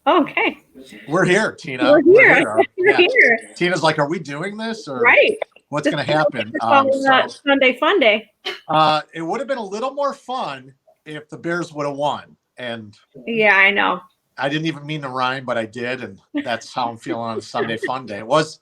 Okay. We're here, Tina. We're here. We're Yeah. here. Tina's like, are we doing this or Right. what's going to happen? Sunday fun day. It would have been a little more fun if the Bears would have won. And yeah, I know. I didn't even mean to rhyme, but I did. And that's how I'm feeling on a Sunday fun day. It was,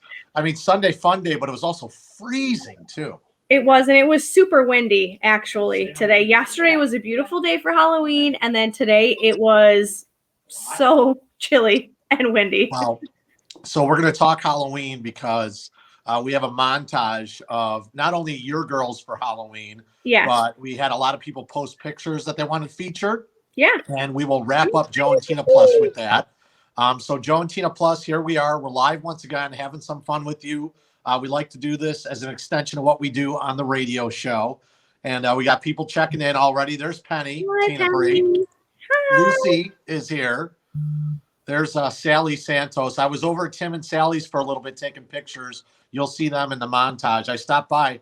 Sunday fun day, but it was also freezing too. It was, and it was super windy actually today. Yesterday was a beautiful day for Halloween, and then today it was so chilly and windy. Wow. So we're going to talk Halloween because we have a montage of not only your girls for Halloween, but we had a lot of people post pictures that they wanted featured. Yeah. And we will wrap up Joe and Tina Plus with that. So Joe and Tina Plus, here we are. We're live once again, having some fun with you. We like to do this as an extension of what we do on the radio show. And we got people checking in already. There's Penny. Hi, Tina Bree. Lucy is here. There's Sally Santos. I was over at Tim and Sally's for a little bit taking pictures. You'll see them in the montage. I stopped by.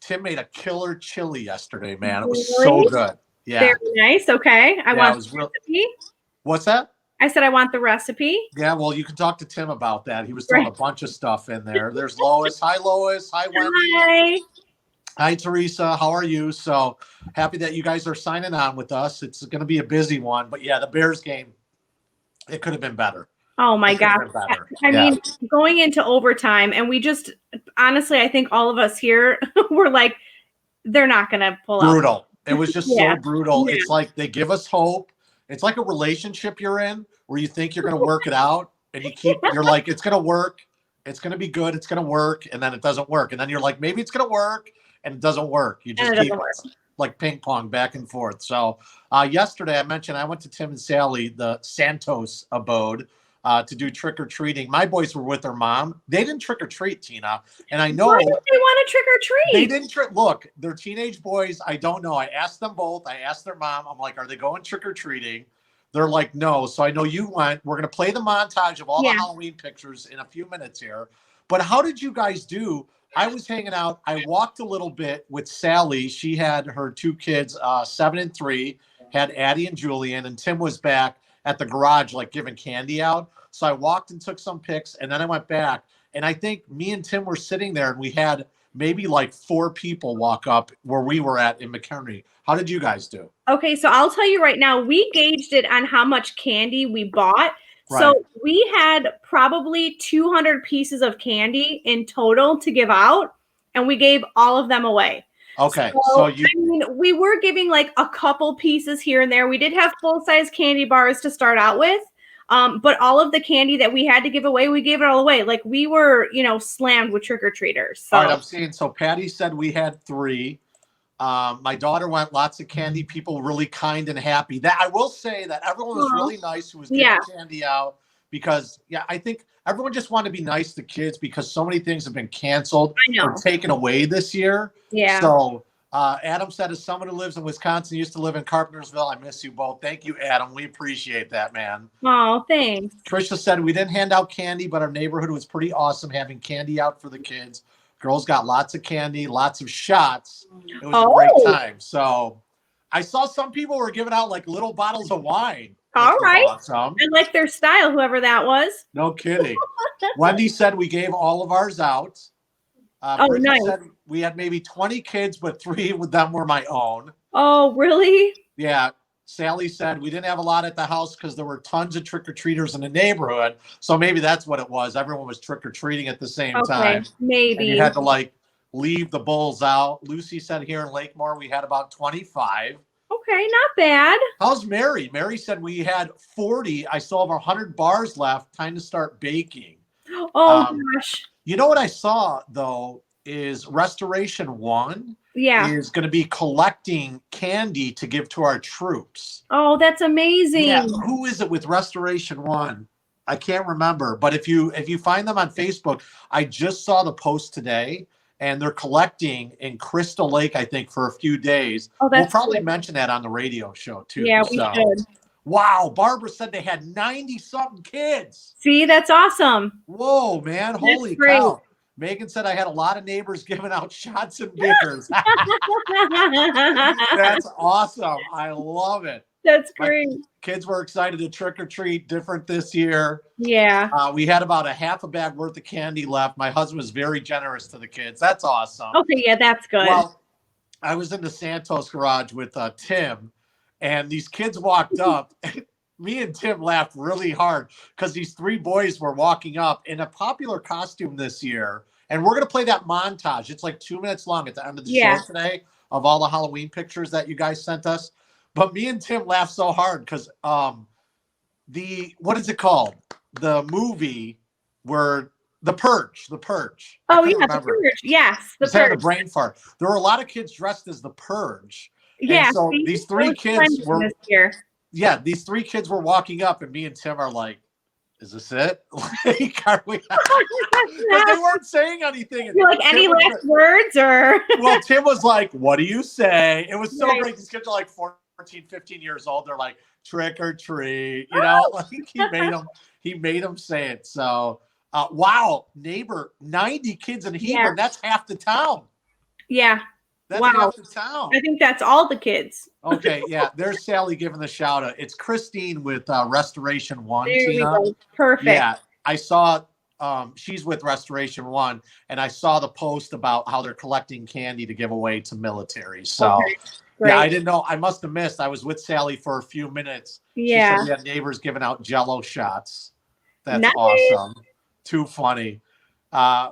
Tim made a killer chili yesterday, man. It was so good. Yeah. Very nice. Okay. I want the recipe. What's that? I said I want the recipe. Yeah, well, you can talk to Tim about that. He was throwing a bunch of stuff in there. There's Lois. Hi, Lois. Hi, Wendy. Hi. Hi, Teresa. How are you? So happy that you guys are signing on with us. It's going to be a busy one. But, yeah, the Bears game, it could have been better. Oh, my God. I mean, going into overtime, and we just – honestly, I think all of us here were like, they're not going to pull out. Brutal. It was just so brutal. Yeah. It's like they give us hope. It's like a relationship you're in where you think you're going to work it out and you're like, it's going to work. It's going to be good. It's going to work. And then it doesn't work. And then you're like, maybe it's going to work and it doesn't work. You just keep like ping pong back and forth. So yesterday I mentioned I went to Tim and Sally, the Santos abode, to do trick-or-treating. My boys were with their mom. They didn't trick-or-treat, Tina. And I know why did they want to trick-or-treat? They didn't look, they're teenage boys. I don't know. I asked them both. I asked their mom. I'm like, are they going trick-or-treating? They're like, no. So I know you went. We're going to play the montage of all the Halloween pictures in a few minutes here. But how did you guys do? I was hanging out. I walked a little bit with Sally. She had her two kids, 7 and 3, had Addie and Julian, and Tim was back at the garage, like giving candy out. So I walked and took some pics, and then I went back. And I think me and Tim were sitting there, and we had maybe like 4 people walk up where we were at in McHenry. How did you guys do? Okay, so I'll tell you right now, we gauged it on how much candy we bought. Right. So we had probably 200 pieces of candy in total to give out, and we gave all of them away. Okay, I mean, we were giving like a couple pieces here and there. We did have full-size candy bars to start out with, but all of the candy that we had to give away, we gave it all away. Like we were, slammed with trick-or-treaters. So. All right, I'm seeing. So Patty said we had 3. My daughter went lots of candy. People really kind and happy. That I will say that everyone was really nice who was giving candy out because I think everyone just wanted to be nice to kids because so many things have been canceled or taken away this year. Yeah. So Adam said, as someone who lives in Wisconsin, used to live in Carpentersville, I miss you both. Thank you, Adam. We appreciate that, man. Oh, thanks. Trisha said we didn't hand out candy, but our neighborhood was pretty awesome having candy out for the kids. Girls got lots of candy, lots of shots. It was a great time. So I saw some people were giving out like little bottles of wine. All right. Awesome. I like their style, whoever that was. No kidding. Wendy said we gave all of ours out. Nice. Said we had maybe 20 kids, but 3 of them were my own. Oh, really? Yeah. Sally said we didn't have a lot at the house because there were tons of trick-or-treaters in the neighborhood. So maybe that's what it was. Everyone was trick-or-treating at the same time. Maybe. And you had to like leave the bowls out. Lucy said here in Lakemore we had about 25. Okay, not bad. How's Mary? Mary said we had 40. I still have 100 bars left. Time to start baking. Oh, gosh. You know what I saw, though, is Restoration 1 is going to be collecting candy to give to our troops. Oh, that's amazing. Yeah, who is it with Restoration 1? I can't remember. But if you find them on Facebook, I just saw the post today, and they're collecting in Crystal Lake, I think, for a few days. Oh, that's we'll probably mention that on the radio show, too. Yeah, we should. Wow, Barbara said they had 90-something kids. See, that's awesome. Whoa, man. Holy cow. Megan said I had a lot of neighbors giving out shots and beers. That's awesome. I love it. That's My great. kids were excited to trick or treat different this year. Yeah. We had about a half a bag worth of candy left. My husband was very generous to the kids. That's awesome. Okay, yeah, that's good. Well, I was in the Santos garage with Tim, and these kids walked up. Me and Tim laughed really hard because these three boys were walking up in a popular costume this year. And we're going to play that montage. It's like 2 minutes long at the end of the show today of all the Halloween pictures that you guys sent us. But me and Tim laughed so hard because what is it called? The movie where The Purge. Oh I couldn't yeah, the remember. purge. Yes, the Just had a purge. brain fart. There were a lot of kids dressed as the Purge. And Yeah, so see, these it three was kids trending were, this year. these three kids were walking up, and me and Tim are like, is this it? Like, are we? Because they weren't saying anything. You're like, any last words or? Well, Tim was like, what do you say? It was so Right. great. These kids are like 14, 15 years old. They're like, trick or treat. You know, like he made them say it. So, wow, neighbor, 90 kids in Hebron. That's half the town. Yeah. That's half the town. I think that's all the kids. Okay, yeah. There's Sally giving the shout out. It's Christine with Restoration One. There Tina. we go. Perfect. Yeah, I saw. She's with Restoration One, and I saw the post about how they're collecting candy to give away to military. So, yeah, I didn't know. I must have missed. I was with Sally for a few minutes. Yeah. She said we had neighbors giving out Jello shots. That's nice. Awesome. Too funny.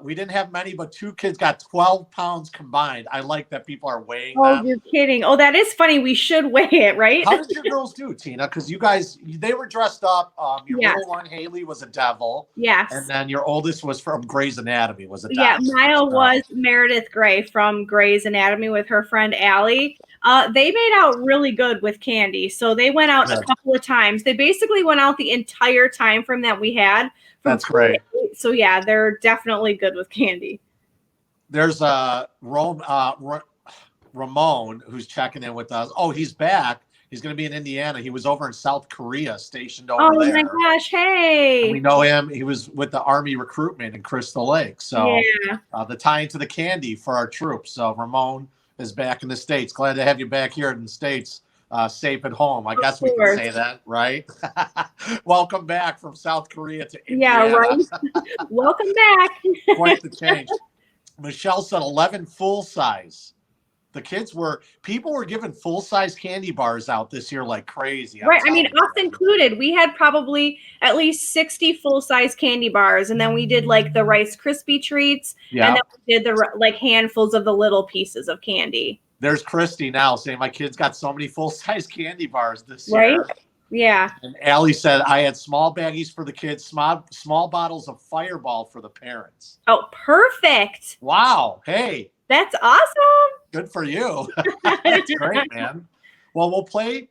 We didn't have many, but two kids got 12 pounds combined. I like that people are weighing them. Oh, you're kidding. Oh, that is funny. We should weigh it, right? How did your girls do, Tina? Because you guys, they were dressed up. Your little one, Haley, was a devil. Yes. And then your oldest was from Grey's Anatomy, was a devil. Yeah, Maya was Meredith Grey from Grey's Anatomy with her friend Allie. They made out really good with candy. So they went out a couple of times. They basically went out the entire time frame that we had. That's great. So yeah, they're definitely good with candy. There's Ramon who's checking in with us. Oh, he's back. He's going to be in Indiana. He was over in South Korea, stationed over there. Oh my gosh! Hey, and we know him. He was with the Army recruitment in Crystal Lake. So the tie into the candy for our troops. So Ramon is back in the States. Glad to have you back here in the States. Safe at home. I guess we can say that, right? Welcome back from South Korea to Indiana. Yeah, right. Welcome back. Quite the change. Michelle said 11 full size. People were giving full size candy bars out this year like crazy. Right. I mean, us included. We had probably at least 60 full size candy bars, and then we did like the Rice Krispie treats, and then we did the like handfuls of the little pieces of candy. There's Christy now saying my kids got so many full-size candy bars this year. Right? Yeah. And Allie said I had small baggies for the kids, small bottles of Fireball for the parents. Oh, perfect. Wow. Hey. That's awesome. Good for you. That's great, man. Well, we'll play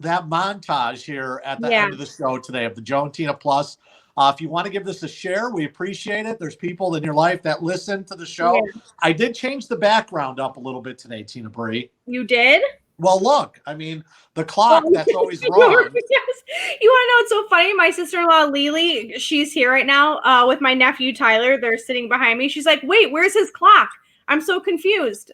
that montage here at the end of the show today of the Joe and Tina Plus. If you want to give this a share, we appreciate it. There's people in your life that listen to the show. Yeah. I did change the background up a little bit today, Tina Bree. You did? Well, look, I mean, the clock, that's always wrong. Yes. You want to know what's so funny? My sister-in-law, Lily, she's here right now with my nephew, Tyler. They're sitting behind me. She's like, wait, where's his clock? I'm so confused.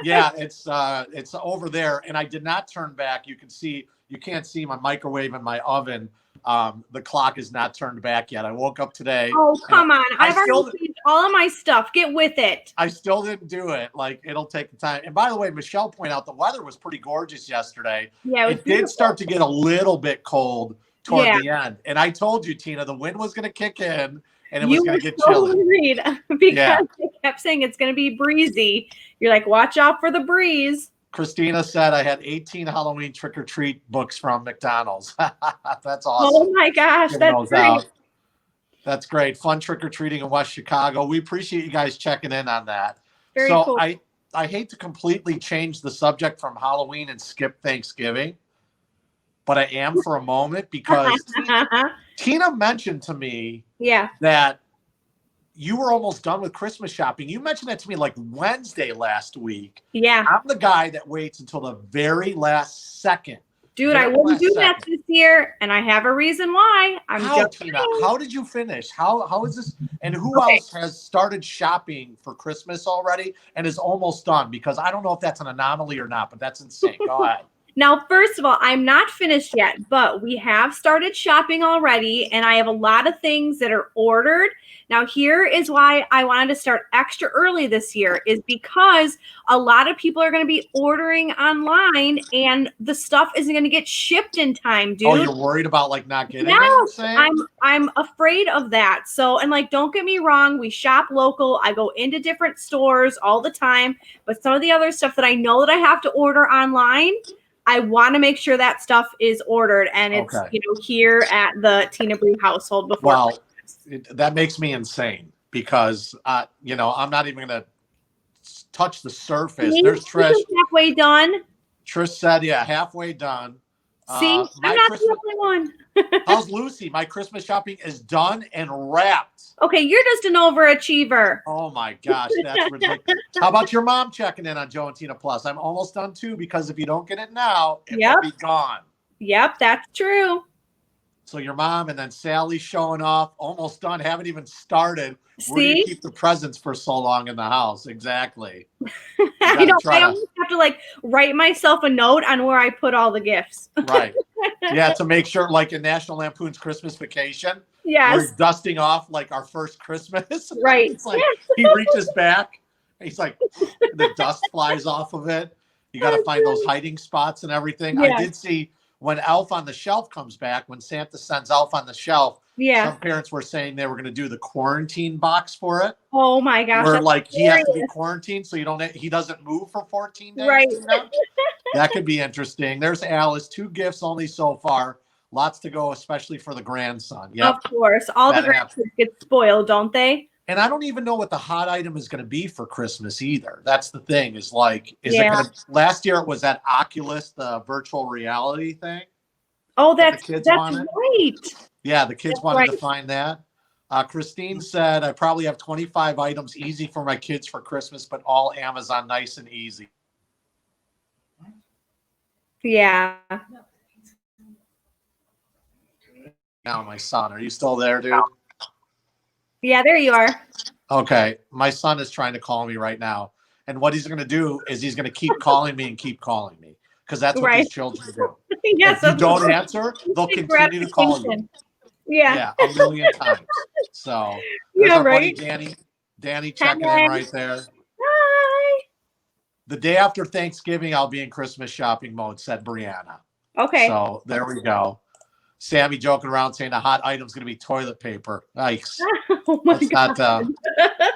Yeah, it's over there. And I did not turn back. You can't see my microwave and my oven. The clock is not turned back yet. I woke up today. Oh, come on. I've already changed all of my stuff. Get with it. I still didn't do it. Like, it'll take the time. And by the way, Michelle pointed out the weather was pretty gorgeous yesterday. Yeah, it did start to get a little bit cold toward the end. And I told you, Tina, the wind was going to kick in and it was going to get chilly. Worried because they kept saying it's going to be breezy. You're like, watch out for the breeze. Christina said I had 18 Halloween trick-or-treat books from McDonald's. That's awesome. Oh, my gosh. That's great. That's great. Fun trick-or-treating in West Chicago. We appreciate you guys checking in on that. Very cool. I hate to completely change the subject from Halloween and skip Thanksgiving, but I am for a moment because Tina mentioned to me that you were almost done with Christmas shopping. You mentioned that to me like Wednesday last week. Yeah. I'm the guy that waits until the very last second. Dude, I wouldn't do that this year, and I have a reason why. Tina, how did you finish? How is this? And who else has started shopping for Christmas already and is almost done? Because I don't know if that's an anomaly or not, but that's insane. Go ahead. Now, first of all, I'm not finished yet, but we have started shopping already, and I have a lot of things that are ordered. Now, here is why I wanted to start extra early this year, is because a lot of people are going to be ordering online, and the stuff isn't going to get shipped in time, dude. Oh, you're worried about like not getting it, you're Yes, saying? I'm afraid of that. So, and like, don't get me wrong, we shop local. I go into different stores all the time, but some of the other stuff that I know that I have to order online, I want to make sure that stuff is ordered and it's, Okay. here at the Tina Bree household before. Well, that makes me insane because, I'm not even going to touch the surface. There's Trish. Halfway done. Trish said, yeah, halfway done. See, I'm my not Christmas, the only one. how's Lucy? My Christmas shopping is done and wrapped. Okay, you're just an overachiever. Oh my gosh, that's ridiculous. How about your mom checking in on Joe and Tina Plus? I'm almost done too, because if you don't get it now, it will be gone. Yep, that's true. So your mom and then Sally showing off, almost done, haven't even started. See? Where do you keep the presents for so long in the house? Exactly. I know. I always have to like write myself a note on where I put all the gifts. Right. Yeah, to make sure, like in National Lampoon's Christmas Vacation, we're dusting off like our first Christmas. Right. It's like he reaches back, and he's like, the dust flies off of it. You got to find those hiding spots and everything. I did see when Elf on the Shelf comes back, when Santa sends Elf on the Shelf, some parents were saying they were going to do the quarantine box for it. Oh my gosh. Where like he has to be quarantined so he doesn't move for 14 days. Right. That could be interesting. There's Alice, 2 gifts only so far. Lots to go, especially for the grandson. Yeah. Of course. All the grandkids get spoiled, don't they? And I don't even know what the hot item is going to be for Christmas either. That's the thing, is like, is it going to, last year it was that Oculus, the virtual reality thing. Oh, that's right. Yeah, the kids wanted to find that. Christine said, I probably have 25 items easy for my kids for Christmas, but all Amazon, nice and easy. Yeah. Now, my son, are you still there, dude? Yeah, there you are. Okay. My son is trying to call me right now. And what he's going to do is he's going to keep calling me and keep calling me, because that's what these children do. Yes, if you don't answer, they'll continue to call you. Yeah. Yeah, a million times. So there's our buddy Danny checking in right there. Hi. The day after Thanksgiving, I'll be in Christmas shopping mode, said Brianna. Okay. So there we go. Sammy joking around saying the hot item's going to be toilet paper. Nice. Oh my God.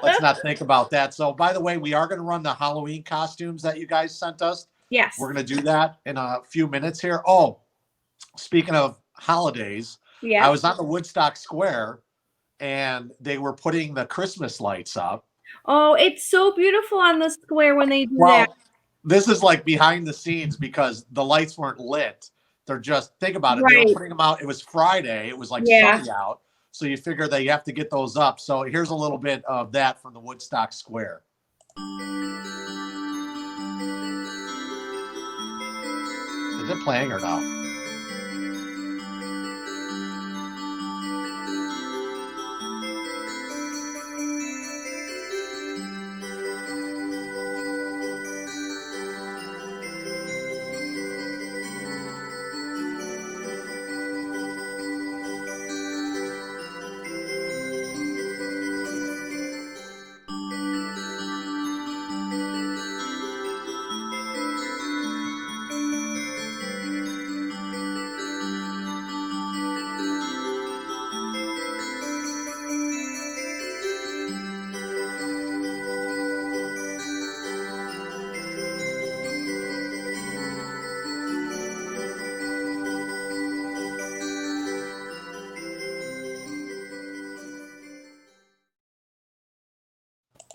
Let's not think about that. So, by the way, we are going to run the Halloween costumes that you guys sent us. Yes. We're going to do that in a few minutes here. Oh, speaking of holidays, I was on the Woodstock Square, and they were putting the Christmas lights up. Oh, it's so beautiful on the square when they do that. This is like behind the scenes because the lights weren't lit. They're just, think about it. They were putting them out. It was Friday. It was like sunny out. So you figure they have to get those up. So here's a little bit of that from the Woodstock Square. Is it playing or no?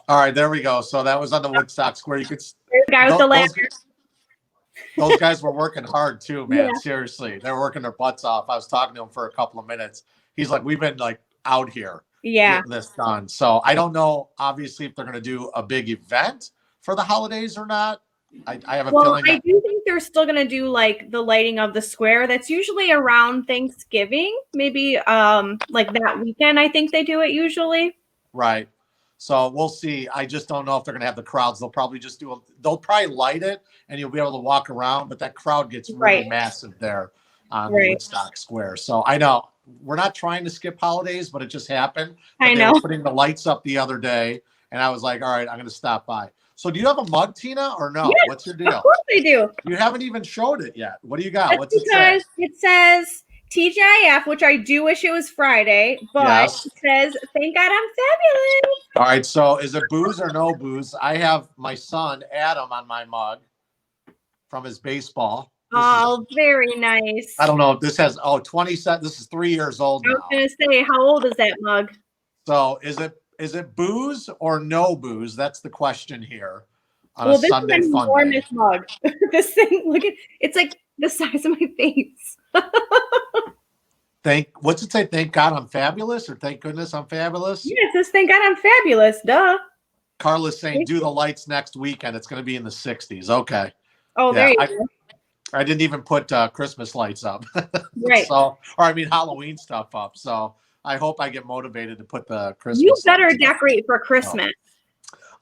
All right, there we go. So that was on the Woodstock Square. You could. The guy with the ladder. Those guys were working hard too, man. Yeah. Seriously, they were working their butts off. I was talking to him for a couple of minutes. He's like, "We've been like out here, getting this done." So I don't know, obviously, if they're going to do a big event for the holidays or not. I have a feeling. I do think they're still going to do like the lighting of the square. That's usually around Thanksgiving, maybe like that weekend. I think they do it usually. Right. So we'll see. I just don't know if they're going to have the crowds. They'll probably just they'll probably light it and you'll be able to walk around, but that crowd gets really massive there on Woodstock Square. So I know we're not trying to skip holidays, but it just happened. But they were putting the lights up the other day and I was like, all right, I'm going to stop by. So do you have a mug, Tina, or no? Yes, what's your deal? Of course I do. You haven't even showed it yet. What do you got? That's What's it say? It says TGIF, which I do wish it was Friday, but it says, thank God I'm fabulous. All right, so is it booze or no booze? I have my son, Adam, on my mug from his baseball. Very nice. I don't know if this has, 27. This is 3 years old now. I was going to say, how old is that mug? So is it booze or no booze? That's the question here on a Sunday this is an fun enormous mug. This thing, look at, it's like the size of my face. What's it say? Thank God I'm fabulous, or thank goodness I'm fabulous? Yeah, it says thank God I'm fabulous. Duh. Carla's saying do the lights next weekend. It's going to be in the 60s. Okay. Oh, yeah, there you go. I didn't even put Christmas lights up. Right. Halloween stuff up. So I hope I get motivated to put the Christmas. You better decorate for Christmas.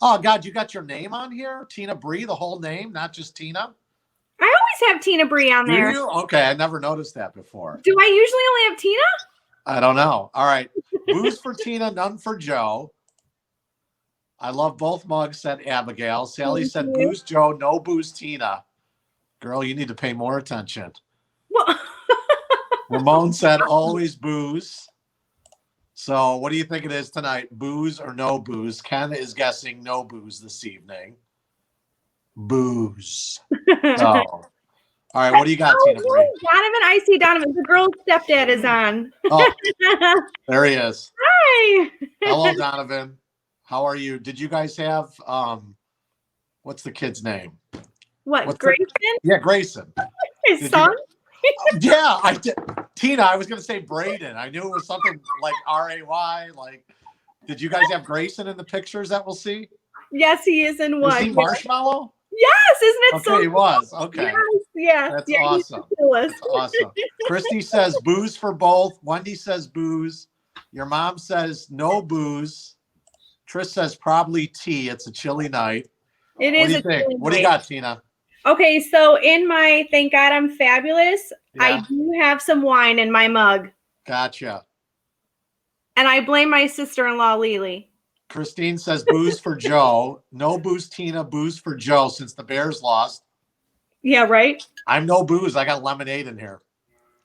Oh God, you got your name on here? Tina Bree, the whole name, not just Tina? I always have Tina Bree on there. Do you? Okay, I never noticed that before. Do I usually only have Tina? I don't know. All right. Booze for Tina, none for Joe. I love both mugs, said Abigail. Sally said booze Joe, no booze Tina. Girl, you need to pay more attention. Ramon said always booze. So what do you think it is tonight? Booze or no booze? Ken is guessing no booze this evening. Booze. All right, what do you got, Tina Bree? Donovan, I see Donovan. The girl's stepdad is on. Oh, there he is. Hi. Hello, Donovan. How are you? Did you guys have what's the kid's name? What, Grayson? Yeah, Grayson. His son? Yeah, I did. Tina, I was going to say Braden. I knew it was something like R-A-Y. Like, did you guys have Grayson in the pictures that we'll see? Yes, he is in one. Was he Marshmallow? Yes, isn't it so? Okay, he was. Okay. Yes, That's awesome. That's awesome. Christy says booze for both. Wendy says booze. Your mom says no booze. Trish says probably tea. It's a chilly night. It is. What do you got, Tina? Okay, so in my thank God I'm fabulous, I do have some wine in my mug. Gotcha. And I blame my sister-in-law, Lily. Christine says booze for Joe. No booze, Tina. Booze for Joe since the Bears lost. Yeah, right? I'm no booze. I got lemonade in here.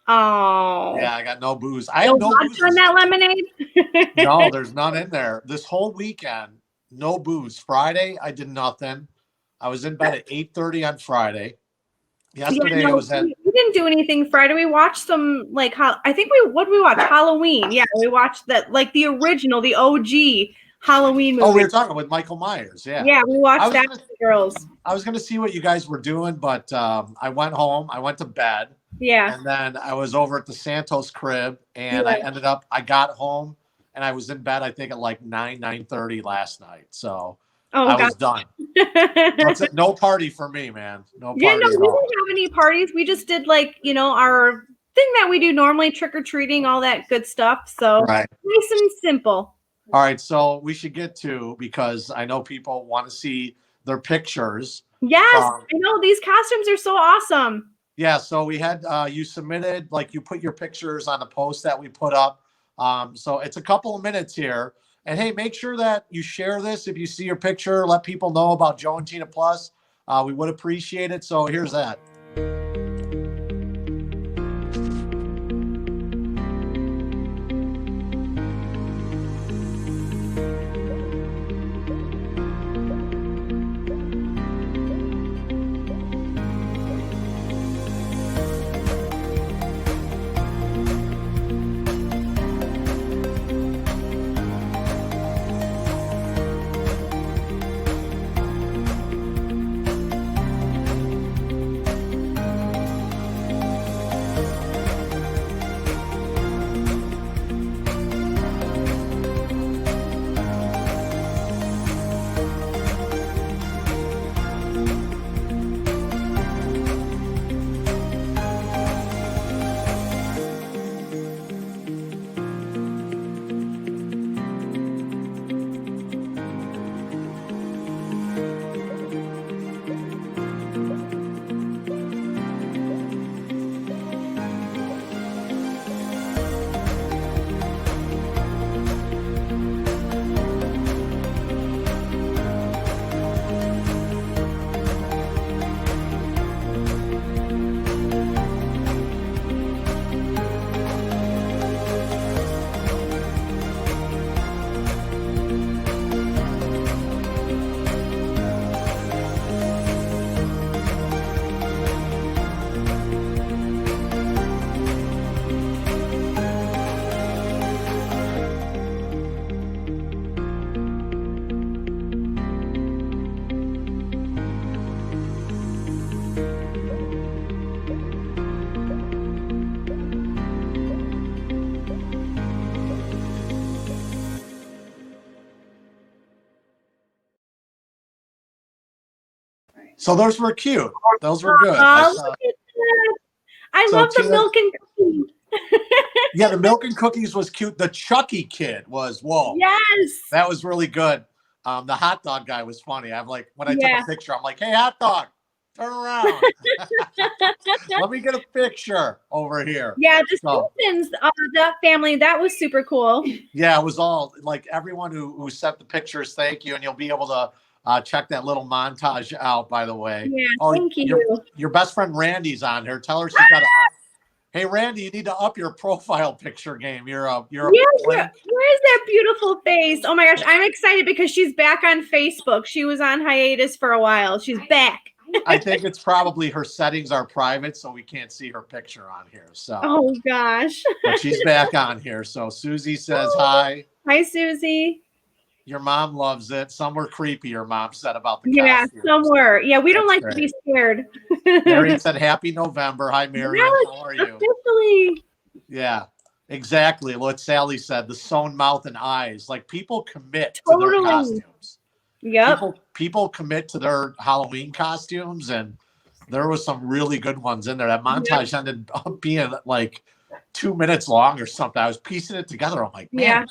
Oh. Yeah, I got no booze. I have no booze. On that lemonade? No, there's none in there. This whole weekend, no booze. Friday, I did nothing. I was in bed at 8:30 on Friday. Yesterday, I was at. We didn't do anything Friday. We watched some, like, I think what did we watch? Halloween. Yeah, we watched that, like, the original, the OG Halloween movie. Oh, we were talking with Michael Myers. Yeah. Yeah, we watched that with the girls. I was going to see what you guys were doing, but I went home. I went to bed. Yeah. And then I was over at the Santos crib, and I got home, and I was in bed, I think, at like 9:30 last night. So I was done. No party for me, man. No party. Yeah, no, we didn't have any parties. We just did, like, our thing that we do normally, trick-or-treating, all that good stuff. So nice and simple. All right, so we should get to, because I know people want to see their pictures. Yes, I know. These costumes are so awesome. Yeah, so we had you submitted, like, you put your pictures on the post that we put up. So it's a couple of minutes here. And hey, make sure that you share this if you see your picture. Let people know about Joe and Tina Plus. We would appreciate it. So here's that. So those were cute. Those were good. Oh, look at that. I So love the Tina, milk and cookies. yeah, the milk and cookies was cute. The Chucky kid was, whoa, Yes. that was really good. The hot dog guy was funny. I'm like, when I took Yeah. a picture, I'm like, hey, hot dog, turn around. Let me get a picture over here. Yeah, the So, Simpsons, that family, that was super cool. yeah, it was all like everyone who sent the pictures. Thank you, and you'll be able to check that little montage out. By the way, Yeah, oh, thank you. your best friend Randy's on here. Tell her she's got to. Hey, Randy, you need to up your profile picture game. You're a Yeah, where is that beautiful face? Oh my gosh, I'm excited because she's back on Facebook. She was on hiatus for a while. She's back. I think it's probably her settings are private, so we can't see her picture on here. So, oh gosh. but she's back on here. So Susie says hi. Hi, Susie. Your mom loves it. Some were creepy. Your mom said about the Yeah, costumes. some were. Yeah, we don't That's like great. to be scared. Marion said, "Happy November." Hi, Marion. Yes, How are you? officially. Yeah, exactly. What Sally said, the sewn mouth and eyes. Like people commit to their Totally. costumes. Yep. People commit to their Halloween costumes, and there was some really good ones in there. That montage ended up being like 2 minutes long or something. I was piecing it together. I'm like, man. Yeah.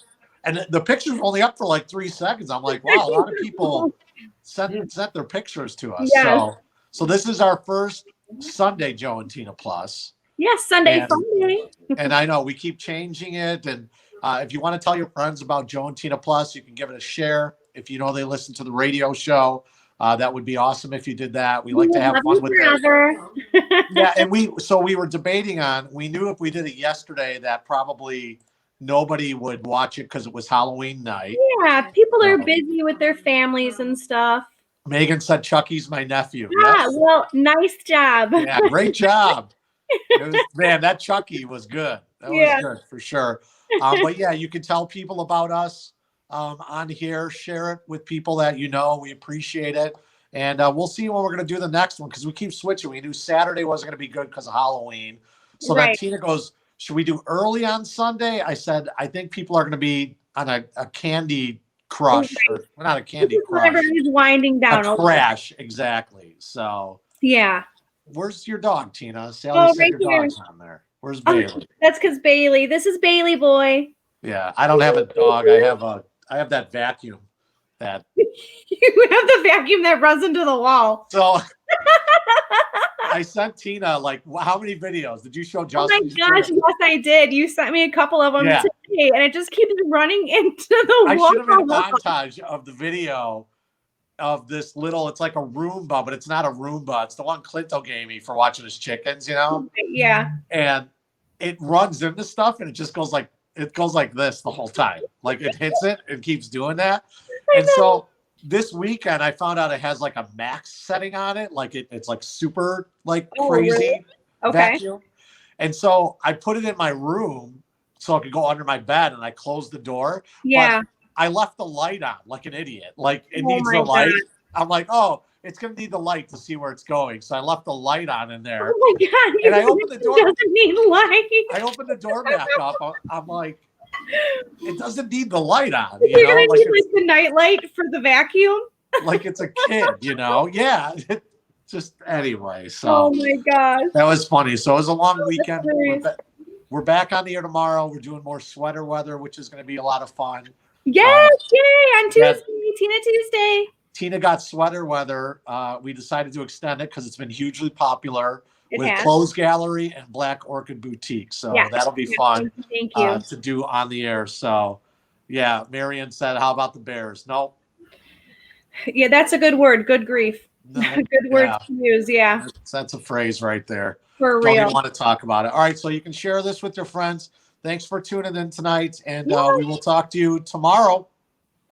And the pictures were only up for like 3 seconds. I'm like, wow, a lot of people sent their pictures to us. Yes. So this is our first Sunday Joe and Tina Plus. Yes, Sunday Funday. And I know we keep changing it. And if you want to tell your friends about Joe and Tina Plus, you can give it a share. If you know they listen to the radio show, that would be awesome if you did that. We like to have fun with it. Yeah, and we were debating on. We knew if we did it yesterday that probably nobody would watch it because it was Halloween night. Yeah, people are busy with their families and stuff. Megan said Chucky's my nephew. Yeah, Yes. well, nice job. Yeah, great job. Man, that Chucky was good. That was good for sure. But yeah, you can tell people about us on here. Share it with people that you know. We appreciate it. And we'll see when we're going to do the next one because we keep switching. We knew Saturday wasn't going to be good because of Halloween. So then Tina goes, should we do early on Sunday? I said, I think people are going to be on a candy crush. Or, not a candy crush. Everybody's winding down. A crash, exactly. So yeah. Where's your dog, Tina? Sally said your dog's on there. Where's Bailey? That's because Bailey. This is Bailey boy. Yeah, I don't have a dog. I have that vacuum. That you have the vacuum that runs into the wall. So I sent Tina like how many videos did you show Justin? Oh my gosh, yes I did. You sent me a couple of them today, and it just keeps running into the wall. I should have made a montage of the video of this little. It's like a Roomba, but it's not a Roomba. It's the one Clinto gave me for watching his chickens. You know? Yeah. And it runs into stuff, and it just goes like this the whole time. Like it hits it and keeps doing that. And so this weekend I found out it has like a max setting on it. Like it's like super like crazy vacuum. And so I put it in my room so I could go under my bed and I closed the door. Yeah. But I left the light on like an idiot. Like it needs the light. I'm like, oh, it's going to need the light to see where it's going. So I left the light on in there. Oh my God. And I opened the door. It doesn't need light. I opened the door back up. I'm like, it doesn't need the light on. You're going to need like the night light for the vacuum? Like it's a kid, you know? Yeah. Just anyway. So oh my gosh. That was funny. So it was a long weekend. We're back on the air tomorrow. We're doing more sweater weather, which is going to be a lot of fun. Yes, yay, on Tuesday, Tina Tuesday. Tina got sweater weather. We decided to extend it because it's been hugely popular with Clothes Gallery and Black Orchid Boutique. So that'll be fun to do on the air. So, yeah, Marion said, how about the Bears? Nope. Yeah, that's a good word. Good grief. No, good word to use. Yeah. That's a phrase right there. For real. Don't even want to talk about it. All right. So you can share this with your friends. Thanks for tuning in tonight. And we will talk to you tomorrow.